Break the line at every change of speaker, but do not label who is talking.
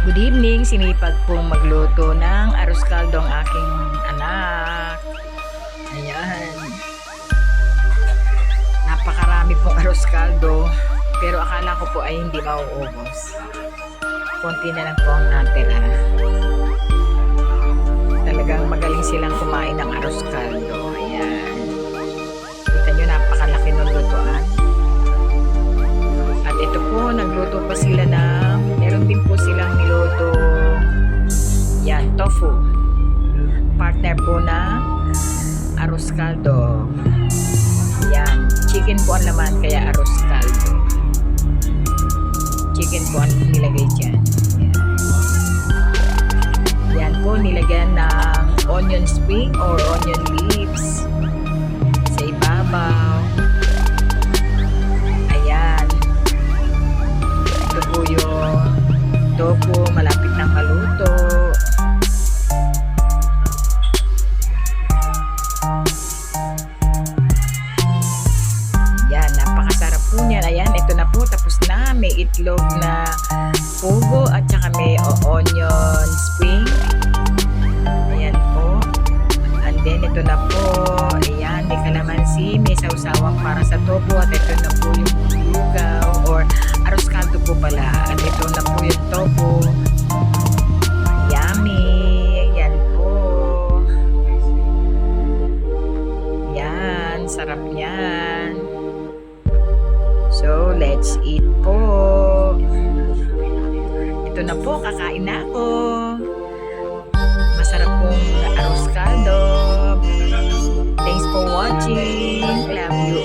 Good evening, sinipag pong magluto ng arroz caldo ang aking anak. Ayan. Napakarami pong arroz caldo, pero akala ko po ay hindi mauubos. Konti na lang po ang natira. Talagang magaling silang kumain ng arroz caldo. Ayan. Kita nyo, napakalaki ng lutuan. At ito po, nagluto pa sila ng, meron din po silang niluto, yan, tofu. Partner po na arroz caldo. Yan, chicken po ang laman, kaya arroz caldo. Chicken po ang nilagay dyan. Yan po, nilagyan ng onion spring or onion leaves sa ibabaw. Ayan. Ito po yung tofu, malapit ng maluto. Yan, napakasarap po niyan. Ayan, ito na po, tapos na. May itlog na pugo at saka may onion spring. Ayan po. And then, ito na po. Ayan, may kalamansi, may sausawang para sa tofu. At ito na po yung lugaw or arroz caldo po pala. At ito na po yung tofu. Yummy! Yan po. Yan, sarap yan. So, let's eat po. Ito na po, kakain na ako. Masarap pong arroz caldo. Thanks for watching. Love you